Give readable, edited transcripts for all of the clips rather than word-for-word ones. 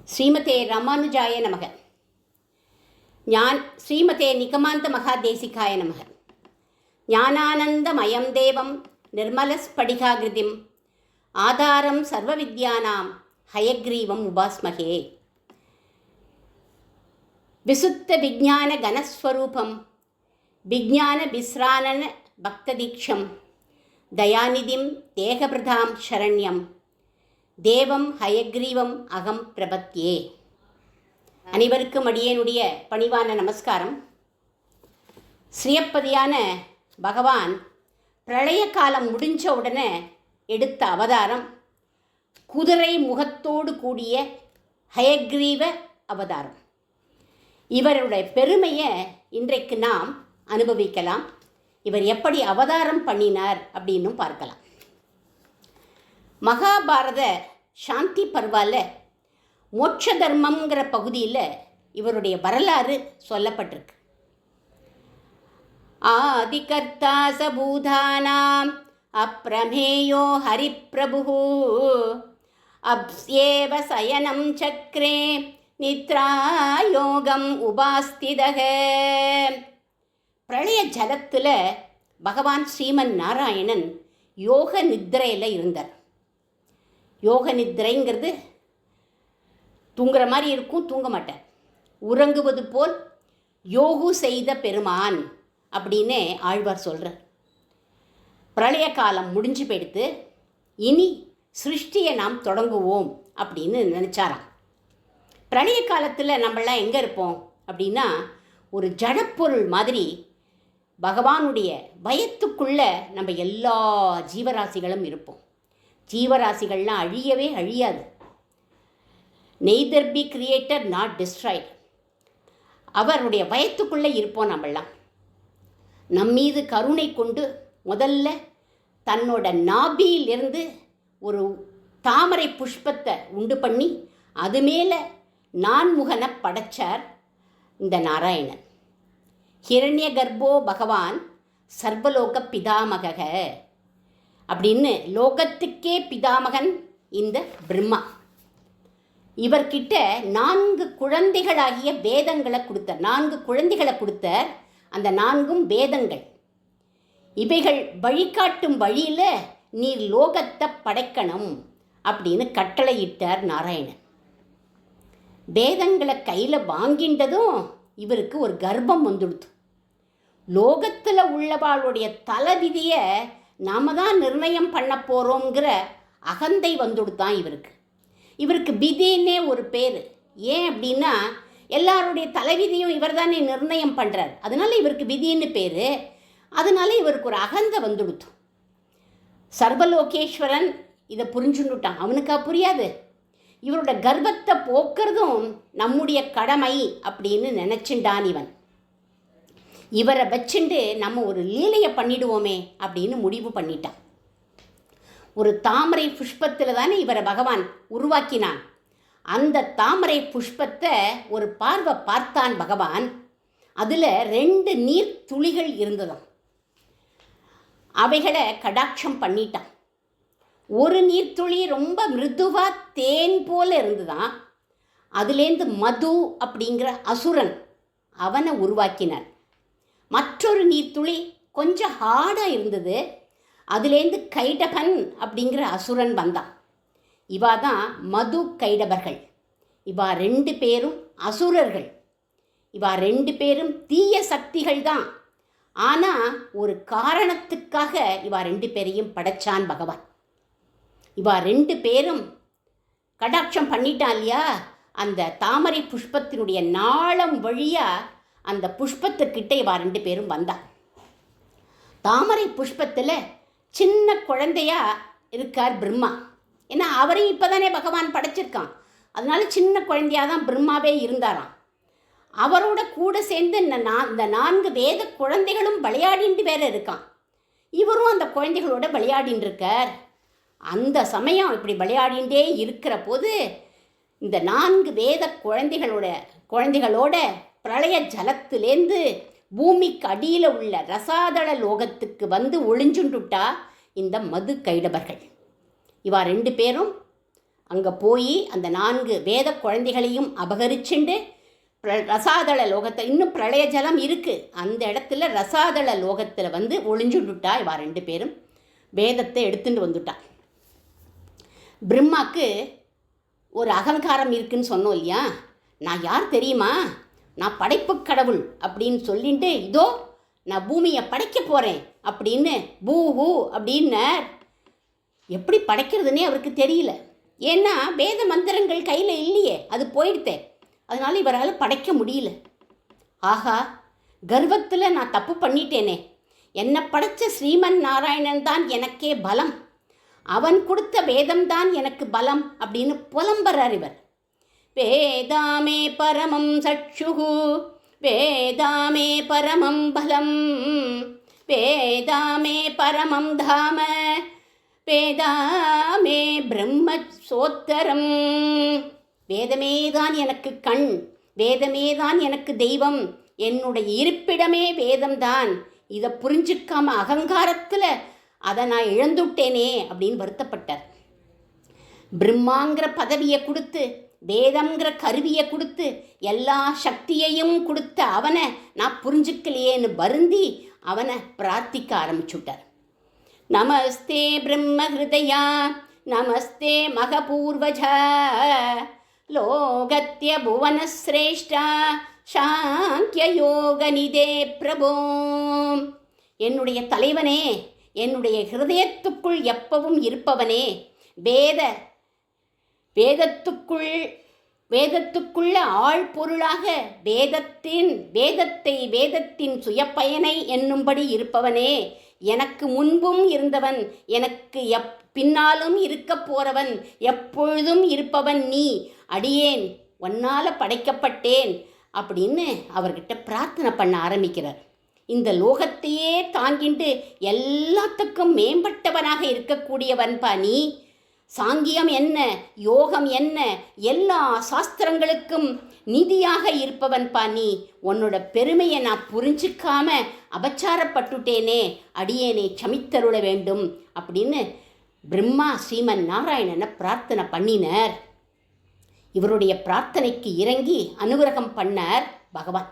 ஸ்ரீமதே ராமானுஜாய நமக. ஸ்ரீமதே நிகமாந்த மகாதேசிகாய நமக. ஞானானந்தமயம் தேவம் நிர்மலஸ்படிகாகிருதிம் ஆதாரம் சர்வவித்யானாம் ஹயக்ரீவம் உபாஸ்மகே. விசுத்த விஜான கணஸ்வரூபம் விஜான விஸ்ரானன பக்ததீக்ஷம் தயாநிதிம் தேகபிரதாம் சரண்யம் தேவம் ஹயக்ரீவம் அகம் பிரபத்யே. அனைவருக்கும் அடியேனுடைய பணிவான நமஸ்காரம். ஸ்ரீயப்பதியான பகவான் பிரளய காலம் முடிஞ்ச உடனே எடுத்த அவதாரம் குதிரை முகத்தோடு கூடிய ஹயக்ரீவ அவதாரம். இவருடைய பெருமையை இன்றைக்கு நாம் அனுபவிக்கலாம். இவர் எப்படி அவதாரம் பண்ணினார் அப்படின்னும் பார்க்கலாம். மகாபாரத சாந்தி பர்வால மோட்ச தர்மம்ங்கிற பகுதியில் இவருடைய வரலாறு சொல்லப்பட்டிருக்கு. ஆதிகர்த்தா சபூதானாம் அப்ரமேயோ ஹரிப்பிரபு அப்ஸ்யேவ சயனம் சக்ரே நித்ராயோகம் உபாஸ்திதக. பிரளய ஜலத்தில் பகவான் ஸ்ரீமன் நாராயணன் யோக நித்ரையில் இருந்தார். யோக நித்ரைங்கிறது தூங்குற மாதிரி இருக்கும், தூங்க மாட்டார். உறங்குவது போல் யோகு செய்த பெருமான் அப்படின்னு ஆழ்வார் சொல்கிறார். பிரளய காலம் முடிஞ்சு போயிடுத்து, இனி சிருஷ்டியை நாம் தொடங்குவோம் அப்படின்னு நினச்சாராம். பிரளய காலத்தில் நம்மளாம் எங்கே இருப்போம் அப்படின்னா, ஒரு ஜடப்பொருள் மாதிரி பகவானுடைய பயத்துக்குள்ளே நம்ம எல்லா ஜீவராசிகளும் இருப்போம். ஜீவராசிகள்லாம் அழியவே அழியாது. Neither be created not destroyed. அவருடைய பயத்துக்குள்ளே இருப்போம். நம்மெல்லாம் நம்மீது கருணை கொண்டு முதல்ல தன்னோட நாபியிலிருந்து ஒரு தாமரை புஷ்பத்தை உண்டு பண்ணி அது மேலே நான்முகனை படைச்சார் இந்த நாராயணன். ஹிரண்ய கர்ப்போ பகவான் சர்வலோக பிதாமக அப்படின்னு லோகத்துக்கே பிதாமகன் இந்த பிரம்மா. இவர்கிட்ட 4 குழந்தைகளாகிய வேதங்களை கொடுத்தார். 4 குழந்தைகளை கொடுத்தார். அந்த 4ம் வேதங்கள். இவைகள் வழிகாட்டும் வழியில் நீர் லோகத்தை படைக்கணும் அப்படின்னு கட்டளையிட்டார் நாராயணன். வேதங்களை கையில் வாங்கின்றதும் இவருக்கு ஒரு கர்ப்பம் வந்துடுத்து. லோகத்தில் உள்ளவாளுடைய தலைவிதியை நாம் தான் நிர்ணயம் பண்ண போகிறோங்கிற அகந்தை வந்துடுத்தான் இவருக்கு. இவருக்கு விதின்னே ஒரு பேர். ஏன் அப்படின்னா, எல்லாருடைய தலைவிதியும் இவர் தானே நிர்ணயம் பண்ணுறார். அதனால் இவருக்கு விதின்னு பேர். அதனால் இவருக்கு ஒரு அகந்தை வந்துடுத்து. சர்வலோகேஸ்வரன் இதை புரிஞ்சுட்டான். அவனுக்கா புரியாது. இவரோட கர்ப்பத்தை போக்குறதும் நம்முடைய கடமை அப்படின்னு நினச்சிண்டான் இவன். இவரை வச்சுண்டு நம்ம ஒரு லீலையை பண்ணிடுவோமே அப்படின்னு முடிவு பண்ணிட்டான். ஒரு தாமரை புஷ்பத்தில் தானே இவரை பகவான் உருவாக்கினான். அந்த தாமரை புஷ்பத்தை ஒரு பார்வை பார்த்தான் பகவான். அதில் 2 நீர் துளிகள் இருந்ததாம். அவைகளை கடாட்சம் பண்ணிட்டான். ஒரு நீர்த்துளி ரொம்ப மிருதுவாக தேன் போல இருந்துதான். அதுலேருந்து மது அப்படிங்கிற அசுரன் அவனை உருவாக்கினார். மற்றொரு நீர்த்துளி கொஞ்சம் ஹார்டாக இருந்தது. அதுலேருந்து கைடபன் அப்படிங்கிற அசுரன் வந்தான். இவா தான் மது கைடபர்கள். இவா 2 பேரும் அசுரர்கள். இவா 2 பேரும் தீய சக்திகள் தான். ஆனால் ஒரு காரணத்துக்காக இவா 2 பேரையும் படைச்சான் பகவான். இவா 2 பேரும் கடாட்சம் பண்ணிட்டான் இல்லையா, அந்த தாமரை புஷ்பத்தினுடைய நாளம் வழியாக அந்த புஷ்பத்துக்கிட்ட இவா 2 பேரும் வந்தான். தாமரை புஷ்பத்தில் சின்ன குழந்தையா இருக்கார் பிரம்மா. ஏன்னா அவரையும் இப்போ தானே பகவான் படைச்சிருக்கான். அதனால சின்ன குழந்தையாக தான் பிரம்மாவே இருந்தாராம். அவரோட கூட சேர்ந்து இந்த 4 வேத குழந்தைகளும் விளையாடிட்டு வேற இருக்கான். இவரும் அந்த குழந்தைகளோட விளையாடின்னு இருக்கார். அந்த சமயம் இப்படி விளையாடிகிட்டே இருக்கிற போது இந்த 4 வேத குழந்தைகளோட பிரளய ஜலத்திலேருந்து பூமிக்கு அடியில் உள்ள ரசாதள லோகத்துக்கு வந்து ஒளிஞ்சுண்டுட்டா இந்த மது கைடபர்கள். இவா 2 பேரும் அங்கே போய் அந்த 4 வேத குழந்தைகளையும் அபகரிச்சுண்டு ரசாதள லோகத்தை, இன்னும் பிரளய ஜலம் இருக்குது அந்த இடத்துல ரசாதள லோகத்தில் வந்து ஒளிஞ்சுட்டுட்டா. இவா 2 பேரும் வேதத்தை எடுத்துட்டு வந்துட்டா. பிரம்மாக்கு ஒரு அகங்காரம் இருக்குன்னு சொன்னோம் இல்லையா, நான் யார் தெரியுமா, நான் படைப்பு கடவுள் அப்படின்னு சொல்லிட்டு இதோ நான் பூமியை படைக்க போகிறேன் அப்படின்னு பூஹூ அப்படின்னார். எப்படி படைக்கிறதுனே அவருக்கு தெரியல. ஏன்னா வேத மந்திரங்கள் கையில் இல்லையே, அது போயிடுத்தேன். அதனால் இவரால் படைக்க முடியல. ஆஹா, கர்வத்தில் நான் தப்பு பண்ணிட்டேனே, என்னை படைத்த ஸ்ரீமன் நாராயணன் தான் எனக்கே பலம், அவன் கொடுத்த வேதம்தான் எனக்கு பலம் அப்படின்னு புலம்புறார் இவர். வேதாமே பரமம் சக்ஷுஹு வேதாமே பரமம் பலம் வேதாமே பரமம் தாம வேதாமே பிரம்ம சோத்தரம். வேதமேதான் எனக்கு கண், வேதமேதான் எனக்கு தெய்வம், என்னுடைய இருப்பிடமே வேதம்தான். இதை புரிஞ்சுக்காம அகங்காரத்தில் அதை நான் இழந்துட்டேனே அப்படின்னு வருத்தப்பட்டார். பிரம்மாங்கிற பதவியை கொடுத்து, வேதம்ங்கிற கருவியை கொடுத்து, எல்லா சக்தியையும் கொடுத்த அவனை நான் புரிஞ்சுக்கலையேன்னு வருந்தி அவனை பிரார்த்திக்க ஆரம்பிச்சுட்டார். நமஸ்தே பிரம்ம ஹிருதயா நமஸ்தே மகபூர்வஜா லோகத்ய புவனஸ்ரேஷ்டா சாங்கிய யோக நிதே பிரபோ. என்னுடைய தலைவனே, என்னுடைய ஹிருதயத்துக்குள் எப்பவும் இருப்பவனே, வேதத்துக்குள்ள ஆழ்பொருளாக வேதத்தின் சுயப்பயனை என்னும்படி இருப்பவனே, எனக்கு முன்பும் இருந்தவன், எனக்கு பின்னாலும் இருக்க போறவன், எப்பொழுதும் இருப்பவன் நீ, அடியேன் ஒன்னால படைக்கப்பட்டேன் அப்படின்னு அவர்கிட்ட பிரார்த்தனை பண்ண ஆரம்பிக்கிறார். இந்த லோகத்தையே தாங்கிண்டு எல்லாத்துக்கும் மேம்பட்டவனாக இருக்கக்கூடியவன்பா நீ. சாங்கியம் என்ன, யோகம் என்ன, எல்லா சாஸ்திரங்களுக்கும் நிதியாக இருப்பவன்பா நீ. உன்னோட பெருமையை நான் புரிஞ்சிக்காம அபச்சாரப்பட்டுட்டேனே, அடியேனே சமித்தருள வேண்டும் அப்படின்னு பிரம்மா ஸ்ரீமன் நாராயணனை பிரார்த்தனை பண்ணினார். இவருடைய பிரார்த்தனைக்கு இறங்கி அனுகிரகம் பண்ணார் பகவான்.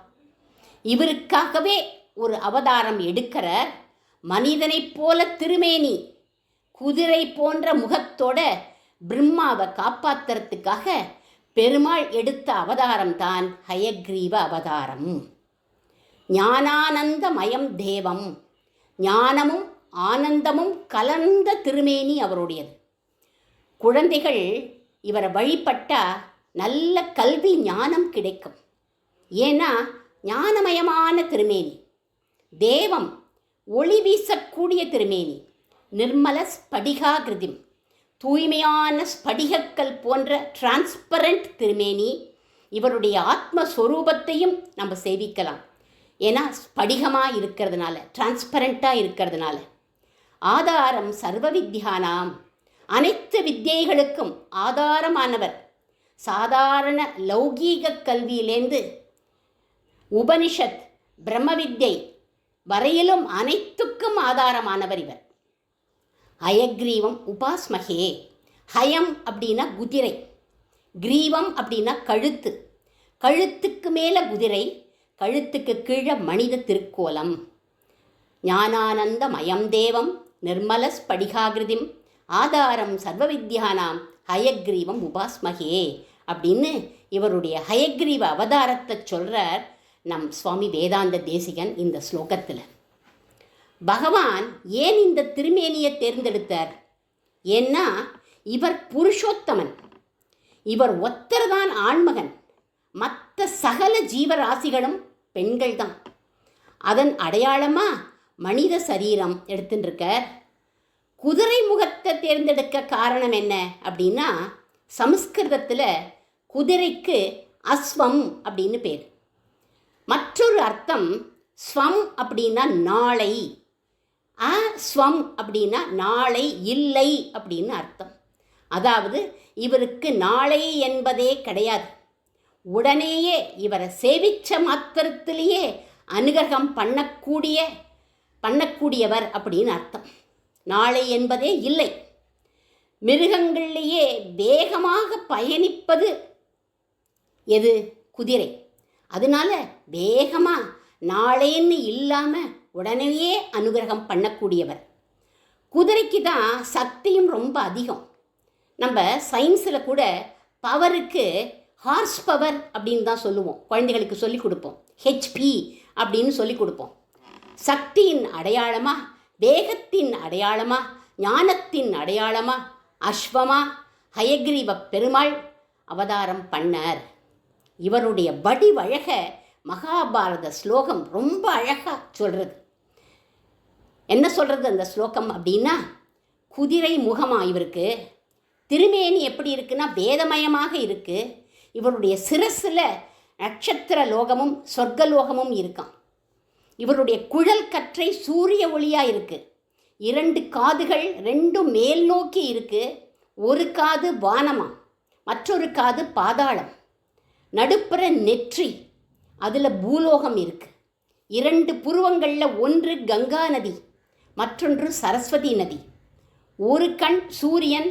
இவருக்காகவே ஒரு அவதாரம் எடுக்கிற மனிதனைப் போல திருமேனி, குதிரை போன்ற முகத்தோட பிரம்மாவை காப்பாற்றுறதுக்காக பெருமாள் எடுத்த அவதாரம் தான் ஹயக்ரீவ அவதாரம். ஞானானந்தமயம் தேவம், ஞானமும் ஆனந்தமும் கலந்த திருமேனி அவருடையது. குழந்தைகள் இவரை வழிபட்டால் நல்ல கல்வி ஞானம் கிடைக்கும். ஏன்னா ஞானமயமான திருமேனி, தேவம் ஒளி வீசக்கூடிய திருமேனி, நிர்மல ஸ்படிகாகிருதிம் தூய்மையான ஸ்படிகக்கல் போன்ற டிரான்ஸ்பரண்ட் திருமேனி. இவருடைய ஆத்மஸ்வரூபத்தையும் நம்ம சேவிக்கலாம். ஏன்னா ஸ்படிகமாக இருக்கிறதுனால, டிரான்ஸ்பரண்ட்டாக இருக்கிறதுனால. ஆதாரம் சர்வ வித்யானாம், அனைத்து வித்யைகளுக்கும் ஆதாரமானவர். சாதாரண லௌகீக கல்வியிலேந்து உபனிஷத் பிரம்ம வித்யை வரையிலும் அனைத்துக்கும் ஆதாரமானவர் இவர். ஹயக்ரீவம் உபாஸ்மகே. ஹயம் அப்படின்னா குதிரை, கிரீவம் அப்படின்னா கழுத்து, கழுத்துக்கு மேலே குதிரை, கழுத்துக்கு கீழே மனித திருக்கோலம். ஞானானந்தமயம் தேவம் நிர்மல ஸ்படிகாகிருதிம் ஆதாரம் சர்வ வித்யானாம் ஹயக்ரீவம் உபாஸ்மகே அப்படின்னு இவருடைய ஹயக்ரீவ அவதாரத்தை சொல்கிறார் நம் சுவாமி வேதாந்த தேசிகன் இந்த ஸ்லோகத்தில். பகவான் ஏன் இந்த திருமேனியை தேர்ந்தெடுத்தார்? ஏன்னா இவர் புருஷோத்தமன், இவர் ஒத்தர்தான் ஆண்மகன், மற்ற சகல ஜீவராசிகளும் பெண்கள் தான். அதன் அடையாளமாக மனித சரீரம் எடுத்துட்டுருக்கார். குதிரை முகத்தை தேர்ந்தெடுக்க காரணம் என்ன அப்படின்னா, சமஸ்கிருதத்தில் குதிரைக்கு அஸ்வம் அப்படின்னு பேர். மற்றொரு அர்த்தம் ஸ்வம் அப்படின்னா நாளை, ஸ்வம் அப்படின்னா நாளை இல்லை அப்படின்னு அர்த்தம். அதாவது இவருக்கு நாளை என்பதே கிடையாது, உடனேயே இவரை சேவிச்ச மாத்திரத்திலேயே அனுகிரகம் பண்ணக்கூடியவர் அப்படின்னு அர்த்தம். நாளை என்பதே இல்லை. மிருகங்கள்லேயே வேகமாக பயணிப்பது எது? குதிரை. அதனால வேகமாக நாளேன்னு இல்லாமல் உடனேயே அனுகிரகம் பண்ணக்கூடியவர். குதிரைக்கு தான் சக்தியும் ரொம்ப அதிகம். நம்ம சயின்ஸில் கூட பவருக்கு ஹார்ஸ் பவர் அப்படின்னு தான் சொல்லுவோம். குழந்தைகளுக்கு சொல்லிக் கொடுப்போம். ஹெச்பி அப்படின்னு சொல்லிக் கொடுப்போம். சக்தியின் அடையாளமா, வேகத்தின் அடையாளமா, ஞானத்தின் அடையாளமா அஸ்வமா ஹயக்ரீவ பெருமாள் அவதாரம் பண்ணார். இவருடைய வடிவழக மகாபாரத ஸ்லோகம் ரொம்ப அழகாக சொல்கிறது. என்ன சொல்கிறது அந்த ஸ்லோகம் அப்படின்னா, குதிரை முகமாக இவருக்கு, திருமேனி எப்படி இருக்குன்னா வேதமயமாக இருக்குது. இவருடைய சிரசில் நட்சத்திர லோகமும் சொர்க்கலோகமும் இருக்கான். இவருடைய குழல் கற்றை சூரிய ஒளியாக இருக்குது. 2 காதுகள், 2 மேல் நோக்கி இருக்குது. ஒரு காது வானமா, மற்றொரு காது பாதாளம். நடுப்புற நெற்றி, அதில் பூலோகம் இருக்குது. 2 புருவங்களில் ஒன்று கங்கா நதி, மற்றொன்று சரஸ்வதி நதி. ஒரு கண் சூரியன்,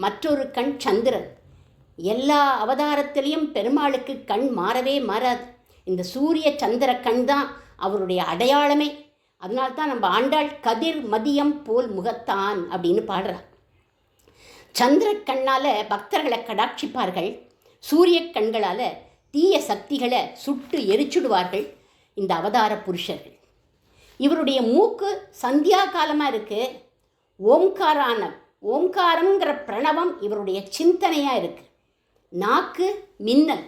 மற்றொரு கண் சந்திரன். எல்லா அவதாரத்திலையும் பெருமாளுக்கு கண் மாறவே மாறாது. இந்த சூரிய சந்திர கண் தான் அவருடைய அடையாளமே. அதனால்தான் நம்ம ஆண்டாள் கதிர் மதியம் போல் முகத்தான் அப்படின்னு பாடுறார். சந்திர கண்ணால் பக்தர்களை கடாட்சிப்பார்கள். சூரிய கண்களால் தீய சக்திகளை சுட்டு எரிச்சுடுவார்கள் இந்த அவதார புருஷர்கள். இவருடைய மூக்கு சந்தியா காலமாக இருக்குது. ஓம்காரங்கிற பிரணவம் இவருடைய சிந்தனையாக இருக்குது. நாக்கு மின்னல்,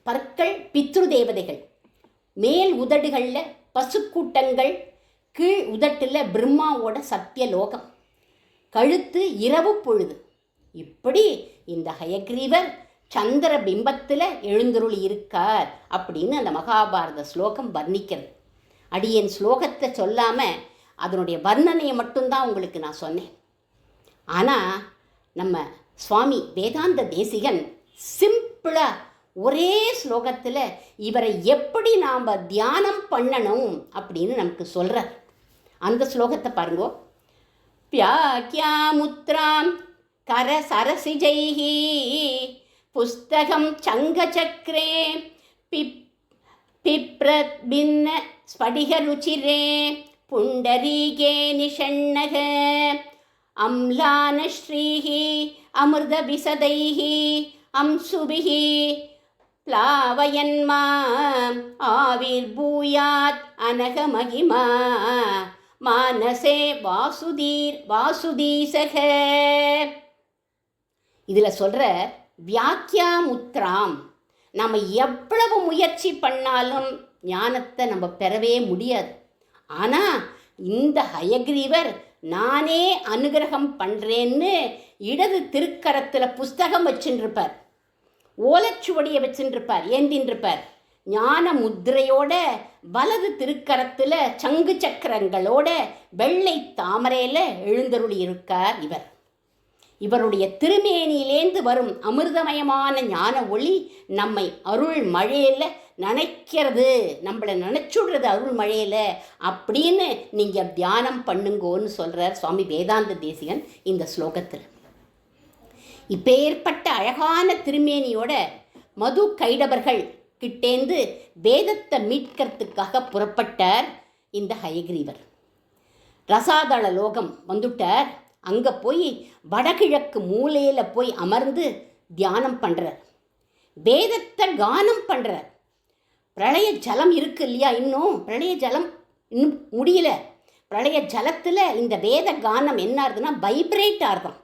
பற்கள் பித்ரு தேவதைகள், மேல் உதடுகளில் பசுக்கூட்டங்கள், கீழ் உதட்டில் பிரம்மாவோட சத்தியலோகம், கழுத்து இரவு பொழுது. இப்படி இந்த ஹயக்ரீவர் சந்திர பிம்பத்தில் எழுந்தருள் இருக்கார் அப்படின்னு அந்த மகாபாரத ஸ்லோகம் வர்ணிக்கிறது. அடியேன் ஸ்லோகத்தை சொல்லாமல் அதனுடைய வர்ணனையை மட்டும்தான் உங்களுக்கு நான் சொன்னேன். ஆனால் நம்ம சுவாமி வேதாந்த தேசிகன் சிம்பிளாக ஒரே ஸ்லோகத்தில் இவரை எப்படி நாம் தியானம் பண்ணணும் அப்படின்னு நமக்கு சொல்கிறார். அந்த ஸ்லோகத்தை பாருங்கோ. வியாக்கியாமுத்ராம் கர சரசிஜைஹி புஸ்தகம் சங்கசக்ரே பிப்ரத்பின்ன ஸ்படிகருச்சிரே புண்டரீகே நிஷண்ணக அம்லானஸ்ரீஹி அமிர்தபிசதைஹி அம்சுபிஹி प्लावयन्मा आविर्भूयात् अनघमहिमा मानसे வாசுதீசக. இதில் சொல்கிற வியாக்கியாமுத்ராம், நம்ம எவ்வளவு முயற்சி பண்ணாலும் ஞானத்தை நம்ம பெறவே முடியாது. ஆனால் இந்த ஹயக்ரீவர் நானே அனுகிரகம் பண்ணுறேன்னு இடது திருக்கரத்தில் புஸ்தகம் வச்சுருப்பார், ஓலைச்சுவடியை வச்சுருப்பார், ஏந்தின்றிருப்பார். ஞான முத்திரையோட வலது திருக்கரத்தில் சங்கு சக்கரங்களோட வெள்ளை தாமரையில் எழுந்தருளி இருக்கார் இவர். இவருடைய திருமேனியிலேந்து வரும் அமிர்தமயமான ஞான ஒளி நம்மை அருள் மழையில் நினைக்கிறது, நம்மளை நினச்சுடுறது அருள் மழையில் அப்படின்னு நீங்கள் தியானம் பண்ணுங்கோன்னு சொல்கிறார் சுவாமி வேதாந்த தேசிகன் இந்த ஸ்லோகத்தில். இப்பேற்பட்ட அழகான திருமேனியோட மது கைடவர்கள் கிட்டேந்து வேதத்தை மீட்கிறதுக்காக புறப்பட்டார் இந்த ஹயக்ரீவர். ரசாதள லோகம் வந்துட்டார். அங்கே போய் வடகிழக்கு மூலையில் போய் அமர்ந்து தியானம் பண்ணுறார், வேதத்தை கானம் பண்ணுறார். பிரளய ஜலம் இருக்குது இல்லையா, இன்னும் பிரளய ஜலம் இன்னும் முடியல. பிரளய ஜலத்தில் இந்த வேத கானம் என்ன ஆகுதுன்னா வைப்ரேட் ஆகுதான்.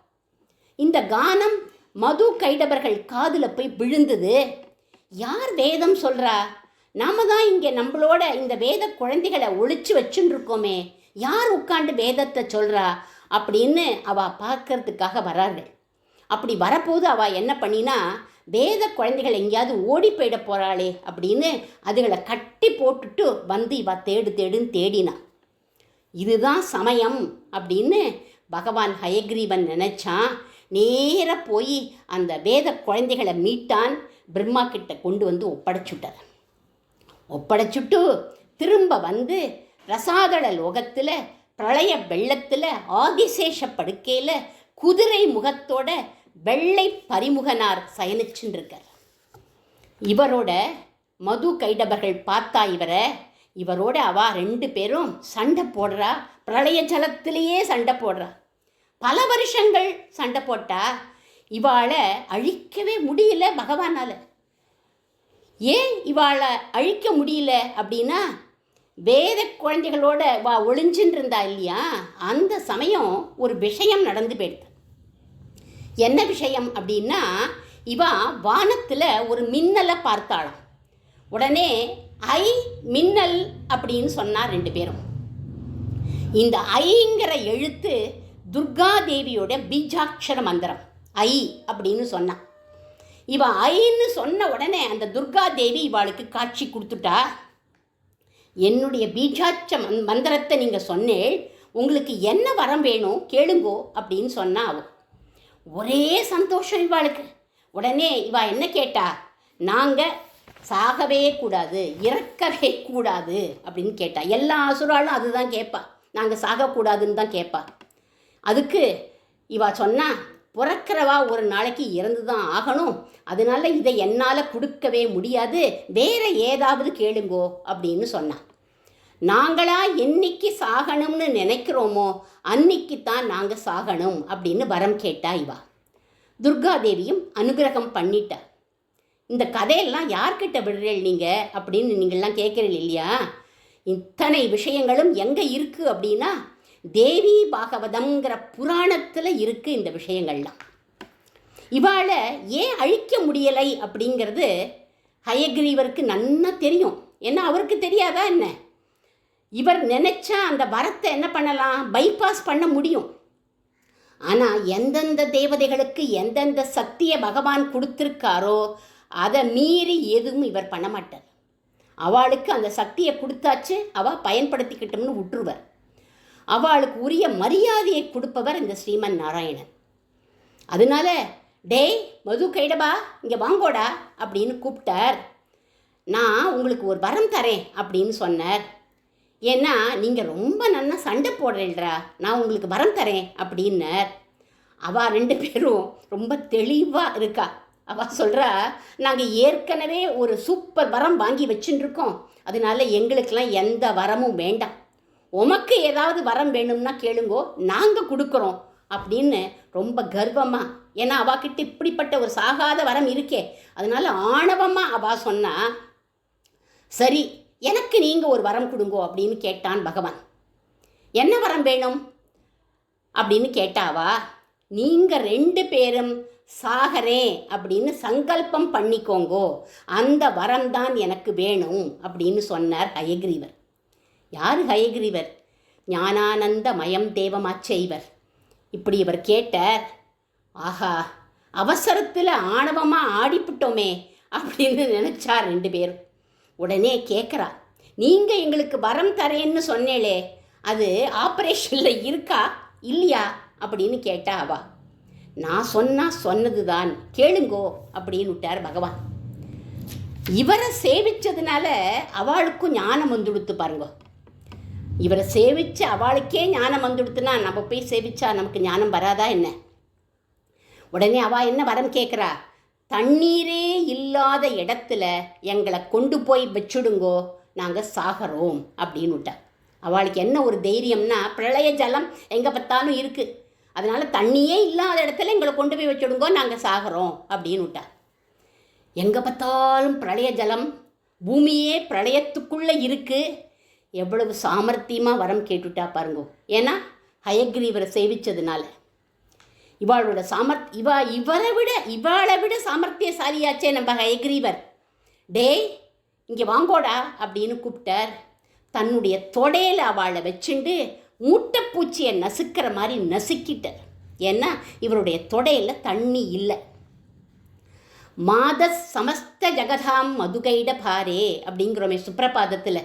இந்த கானம் மது கைடவர்கள் காதில் போய் விழுந்தது. யார் வேதம் சொல்கிறா? நாம தான் இங்கே நம்மளோட இந்த வேத குழந்தைகளை ஒழிச்சு வச்சுன்னு இருக்கோமே, யார் உட்காந்து வேதத்தை சொல்கிறா அப்படின்னு அவள் பார்க்கறதுக்காக வரார்கள். அப்படி வரப்போது அவள் என்ன பண்ணினா, வேத குழந்தைகள் எங்கேயாவது ஓடி போயிட போகிறாளே அப்படின்னு அதுகளை கட்டி போட்டுட்டு வந்து இவள் தேடுன்னு தேடினா. இதுதான் சமயம் அப்படின்னு பகவான் ஹயக்ரீவன் நினச்சான். நேராக போய் அந்த வேத குழந்தைகளை மீட்டான். பிரம்மா கிட்ட கொண்டு வந்து ஒப்படைச்சுட்டு திரும்ப வந்து ரசாதள லோகத்தில் பிரளய வெள்ளத்தில் ஆதிசேஷ படுக்கையில் குதிரை முகத்தோட வெள்ளை பரிமுகனார் சயனிச்சுன்னு இருக்கார். இவரோட மது கைடபர்கள் பார்த்தா இவரோட அவா 2 பேரும் சண்டை போடுறா. பிரளய ஜலத்திலேயே சண்டை போடுறா. பல வருஷங்கள் சண்டை போட்டா இவாளை அழிக்கவே முடியல பகவானால். ஏன் இவாளை அழிக்க முடியல அப்படின்னா, வேத குழந்தைகளோட ஒளிஞ்சின்னு இருந்தா இல்லையா, அந்த சமயம் ஒரு விஷயம் நடந்து போயிடுது. என்ன விஷயம் அப்படின்னா, இவா வானத்தில் ஒரு மின்னலை பார்த்தாளாம். உடனே ஐ மின்னல் அப்படின்னு சொன்னார் 2 பேரும். இந்த ஐங்கிற எழுத்து துர்காதேவியோட பீஜாட்சர மந்திரம். ஐ அப்படின்னு சொன்னான். இவன் ஐன்னு சொன்ன உடனே அந்த துர்காதேவி இவாளுக்கு காட்சி கொடுத்துட்டா. என்னுடைய பீஜாட்ச மந்திரத்தை நீங்கள் சொன்னேள், உங்களுக்கு என்ன வரம் வேணும் கேளுங்கோ அப்படின்னு சொன்னா அவ. ஒரே சந்தோஷம் இவாளுக்கு. உடனே இவா என்ன கேட்டா, நாங்கள் சாகவே கூடாது, இறக்கவே கூடாது அப்படின்னு கேட்டா. எல்லா அசுராலும் அதுதான் கேட்பா, நாங்கள் சாகக்கூடாதுன்னு தான் கேட்பா. அதுக்கு இவா சொன்னா, பிறக்கிறவா ஒரு நாளைக்கு இறந்து தான் ஆகணும், அதனால இதை என்னால் கொடுக்கவே முடியாது, வேற ஏதாவது கேளுங்கோ அப்படின்னு சொன்னான். நாங்களா என்னைக்கு சாகணும்னு நினைக்கிறோமோ அன்னைக்கு தான் நாங்கள் சாகணும் அப்படின்னு வரம் கேட்டா இவா. துர்காதேவியும் அனுகிரகம் பண்ணிட்டா. இந்த கதையெல்லாம் யார்கிட்ட விடுறீள் நீங்கள் அப்படின்னு நீங்கள்லாம் கேட்குறீள் இல்லையா? இத்தனை விஷயங்களும் எங்கே இருக்குது அப்படின்னா, தேவி பாகவதம்ங்கிற புராணத்தில் இருக்குது இந்த விஷயங்கள்லாம். இவாளை ஏன் அழிக்க முடியலை அப்படிங்கிறது ஹயக்ரீவருக்கு நன்னா தெரியும். ஏன்னா அவருக்கு தெரியாதா என்ன? இவர் நினச்சா அந்த வரத்தை என்ன பண்ணலாம், பைபாஸ் பண்ண முடியும். ஆனால் எந்தெந்த தேவதைகளுக்கு எந்தெந்த சக்தியை பகவான் கொடுத்துருக்காரோ அதை மீறி எதுவும் இவர் பண்ண மாட்டார். அவளுக்கு அந்த சக்தியை கொடுத்தாச்சு, அவள் பயன்படுத்திக்கிட்டோம்னு விட்டுருவர். அவளுக்கு உரிய மரியாதையை கொடுப்பவர் இந்த ஸ்ரீமன் நாராயணன். அதனால டேய் மது கைடபா இங்கே வாங்கோடா அப்படின்னு கூப்பிட்டார். நான் உங்களுக்கு ஒரு வரம் தரேன் அப்படின்னு சொன்னார். ஏன்னா நீங்கள் ரொம்ப நல்லா சண்டை போடுறீல்ரா, நான் உங்களுக்கு வரம் தரேன் அப்படின்னார். அவள் 2 பேரும் ரொம்ப தெளிவாக இருக்கா. அவள் சொல்கிறா, நாங்கள் ஏற்கனவே ஒரு சூப்பர் வரம் வாங்கி வச்சுட்டுருக்கோம், அதனால எங்களுக்கெல்லாம் எந்த வரமும் வேண்டாம், உமக்கு ஏதாவது வரம் வேணும்னா கேளுங்கோ, நாங்கள் கொடுக்குறோம் அப்படின்னு ரொம்ப கர்வமாக. ஏன்னா அவாக்கிட்ட இப்படிப்பட்ட ஒரு சாகாத வரம் இருக்கே, அதனால ஆணவமாக அவள் சொன்னா. சரி, எனக்கு நீங்கள் ஒரு வரம் கொடுங்கோ அப்படின்னு கேட்டான் பகவான். என்ன வரம் வேணும் அப்படின்னு கேட்டாவா, நீங்கள் 2 பேரும் சாகரே அப்படின்னு சங்கல்பம் பண்ணிக்கோங்கோ, அந்த வரம் தான் எனக்கு வேணும் அப்படின்னு சொன்னார் ஹயக்ரீவர். யார் ஹயக்ரீவர்? ஞானானந்த மயம் தேவமாச்ச இவர். இப்படி இவர் கேட்டார். ஆஹா, அவசரத்தில் ஆணவமாக ஆடிப்பிட்டோமே அப்படின்னு நினச்சார் 2 பேரும். உடனே கேட்குறா, நீங்கள் எங்களுக்கு வரம் தரேன்னு சொன்னேளே, அது ஆப்ரேஷனில் இருக்கா இல்லையா அப்படின்னு கேட்டா அவா. நான் சொன்னது தான், கேளுங்கோ அப்படின்னு விட்டார் பகவான். இவரை சேவிச்சதுனால அவளுக்கும் ஞானம் வந்துடுத்து பாருங்க. இவரை சேவிச்சு அவளுக்கே ஞானம் வந்துடுத்துனா நம்ம போய் சேவிச்சா நமக்கு ஞானம் வராதா என்ன? உடனே அவள் என்ன வரம் கேட்குறா, தண்ணீரே இல்லாத இடத்துல எங்களை கொண்டு போய் வச்சுடுங்கோ, நாங்கள் சாகிறோம் அப்படின்னு விட்டா. அவளுக்கு என்ன ஒரு தைரியம்னா, பிரளய ஜலம் எங்கே பார்த்தாலும் இருக்குது, அதனால் தண்ணியே இல்லாத இடத்துல எங்களை கொண்டு போய் வச்சுடுங்கோ, நாங்கள் சாகிறோம் அப்படின்னு விட்டா. எங்கே பார்த்தாலும் பிரளய ஜலம், பூமியே பிரளயத்துக்குள்ளே இருக்குது. எவ்வளவு சாமர்த்தியமாக வரம் கேட்டுட்டா பாருங்கோ. ஏன்னா ஹயக்ரீவரை சேவிச்சதுனால. இவாளோட இவாளை விட சாமர்த்தியசாலியாச்சே நம்ம ஹயக்ரீவர். டேய் இங்கே வாங்கோடா அப்படின்னு கூப்பிட்டார். தன்னுடைய தொடையில் அவளை வச்சுண்டு மூட்டைப்பூச்சியை நசுக்கிற மாதிரி நசுக்கிட்டார். ஏன்னா இவருடைய தொடையில் தண்ணி இல்லை. மாத சமஸ்த ஜகதாம் மதுகைட பாரே அப்படிங்கிறோமே சுப்ரபாதத்தில்.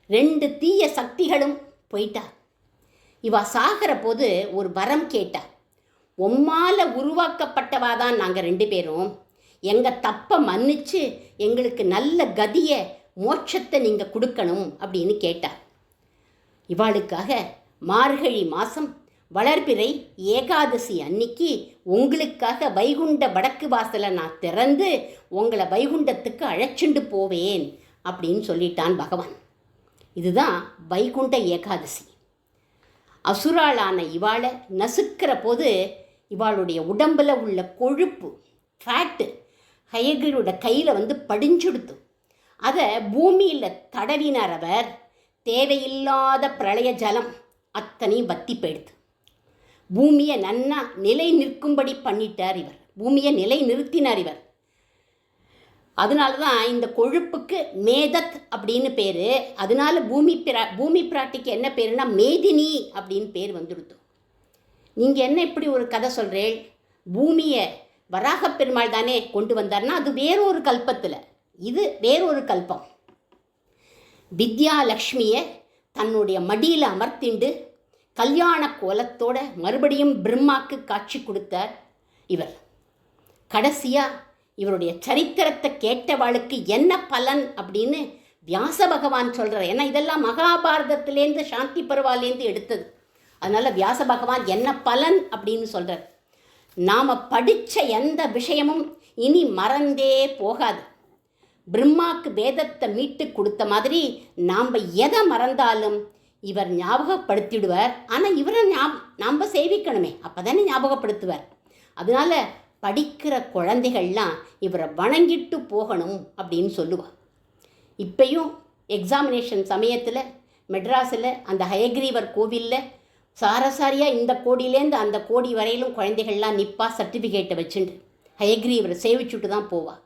2 தீய சக்திகளும் போயிட்டா. இவா சாகிற போது ஒரு வரம் கேட்டா. உம்மால் உருவாக்கப்பட்டவா தான் நாங்கள் 2 பேரும், எங்கள் தப்பை மன்னிச்சு எங்களுக்கு நல்ல கதியை மோட்சத்தை நீங்கள் கொடுக்கணும் அப்படின்னு கேட்டா. இவாளுக்காக மார்கழி மாதம் வளர்பிறை ஏகாதசி அன்னைக்கு உங்களுக்காக வைகுண்ட வடக்கு வாசலை நான் திறந்து உங்களை வைகுண்டத்துக்கு அழைச்சிண்டு போவேன் அப்படின்னு சொல்லிட்டான் பகவான். இதுதான் வைகுண்ட ஏகாதசி. அசுராளான இவாளை நசுக்கிற போது இவாளுடைய உடம்பில் உள்ள கொழுப்பு ஃபேட்டு ஹயகிரியோட கையில் படிஞ்சுடுத்து. அதை பூமியில் தடவினார் அவர். தேவையில்லாத பிரளய ஜலம் அத்தனையும் வத்தி போயிடுது. பூமியை நன்னா நிலை நிற்கும்படி பண்ணிட்டார் இவர். பூமியை நிலை நிறுத்தினார் இவர். அதனால தான் இந்த கொழுப்புக்கு மேதத் அப்படின்னு பேர். அதனால பூமி பிராட்டிக்கு என்ன பேருனா மேதினி அப்படின்னு பேர் வந்துடுத்து. நீங்கள் என்ன இப்படி ஒரு கதை சொல்கிறேன்? பூமியை வராகப் பெருமாள் தானே கொண்டு வந்தார்னா அது வேறொரு கல்பத்தில், இது வேறொரு கல்பம். வித்யாலக்ஷ்மியை தன்னுடைய மடியில் அமர்த்திண்டு கல்யாண கோலத்தோட மறுபடியும் பிரம்மாக்கு காட்சி கொடுத்தார் இவர். கடைசியாக இவருடைய சரித்திரத்தை கேட்டவாளுக்கு என்ன பலன் அப்படின்னு வியாச பகவான் சொல்கிறார். ஏன்னா இதெல்லாம் மகாபாரதத்திலேருந்து சாந்தி பருவாலேருந்து எடுத்தது. அதனால் வியாச பகவான் என்ன பலன் அப்படின்னு சொல்கிறார். நாம் படித்த எந்த விஷயமும் இனி மறந்தே போகாது. பிரம்மாக்கு வேதத்தை மீட்டு கொடுத்த மாதிரி நாம் எதை மறந்தாலும் இவர் ஞாபகப்படுத்திடுவார். ஆனால் இவரை நாம் சேவிக்கணுமே, அப்போ தானே ஞாபகப்படுத்துவார். அதனால் படிக்கிற குழந்தைகள்லாம் இவரை வணங்கிட்டு போகணும் அப்படின்னு சொல்லுவாள். இப்பையும் எக்ஸாமினேஷன் சமயத்தில் மெட்ராஸில் அந்த ஹயக்ரீவர் கோவிலில் சாரசாரியாக இந்த கோடியிலேருந்து அந்த கோடி வரையிலும் குழந்தைகள்லாம் நிற்பா சர்டிஃபிகேட்டை வச்சுட்டு ஹயக்ரீவரை சேவிச்சுட்டு தான் போவாள்.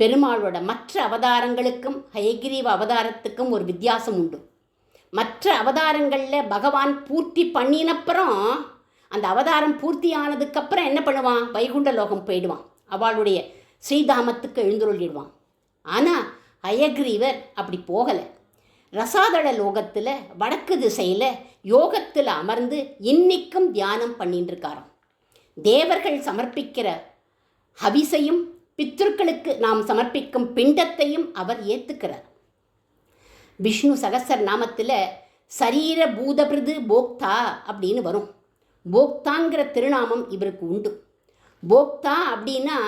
பெருமாளோட மற்ற அவதாரங்களுக்கும் ஹயக்ரீவ அவதாரத்துக்கும் ஒரு வித்தியாசம் உண்டு. மற்ற அவதாரங்களில் பகவான் பூர்த்தி பண்ணினப்புறம், அந்த அவதாரம் பூர்த்தி ஆனதுக்கப்புறம் என்ன பண்ணுவான்? வைகுண்ட லோகம் போயிடுவான், அவளுடைய ஸ்ரீதாமத்துக்கு எழுந்துருளிடுவான். ஆனால் ஹயக்ரீவர் அப்படி போகலை. ரசாதள லோகத்தில் வடக்கு திசையில் யோகத்தில் அமர்ந்து இன்னிக்கும் தியானம் பண்ணிட்டு இருக்காராம். தேவர்கள் சமர்ப்பிக்கிற ஹவிசையும் பித்ருக்களுக்கு நாம் சமர்ப்பிக்கும் பிண்டத்தையும் அவர் ஏற்றுக்கிறார். விஷ்ணு சகசர நாமத்தில் சரீர பூதபிருது போக்தா அப்படின்னு வரும். போக்தாங்கிற திருநாமம் இவருக்கு உண்டு. போக்தா அப்படின்னா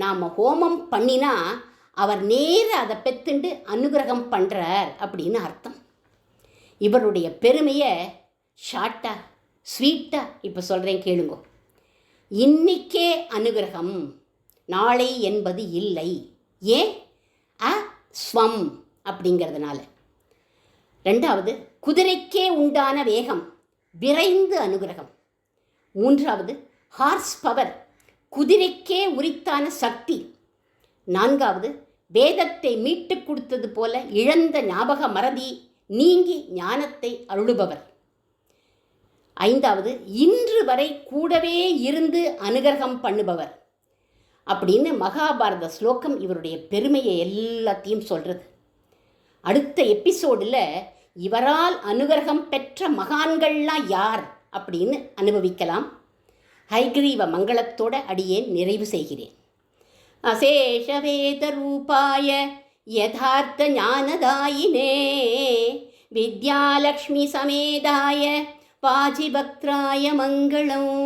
நாம் ஹோமம் பண்ணினா அவர் நேர அதை பெத்துண்டு அனுகிரகம் பண்ணுறார் அப்படின்னு அர்த்தம். இவருடைய பெருமையை ஷார்ட்டாக ஸ்வீட்டாக இப்போ சொல்கிறேன் கேளுங்க. இன்னிக்கே அனுகிரகம், நாளை என்பது இல்லை. ஏன்? ஸ்வம் அப்படிங்கிறதுனால. ரெண்டாவது, குதிரைக்கே உண்டான வேகம், விரைந்து அனுகிரகம். மூன்றாவது, ஹார்ஸ் பவர், குதிரைக்கே உரித்தான சக்தி. நான்காவது, வேதத்தை மீட்டு கொடுத்தது போல இழந்த ஞாபக மறதி நீங்கி ஞானத்தை அருளுபவர். ஐந்தாவது, இன்று வரை கூடவே இருந்து அனுகிரகம் பண்ணுபவர் அப்படின்னு மகாபாரத ஸ்லோகம் இவருடைய பெருமையை எல்லாத்தையும் சொல்கிறது. அடுத்த எபிசோடில் இவரால் அனுகிரகம் பெற்ற மகான்கள்லாம் யார் அப்படின்னு அனுபவிக்கலாம். ஹயக்ரீவ மங்களத்தோட அடியேன் நிறைவு செய்கிறேன். அசேஷவேத ரூபாய யதார்த்த ஞானதாயினே வித்யாலக்ஷ்மி சமேதாய பாஜிபக்த்ராய மங்களம்.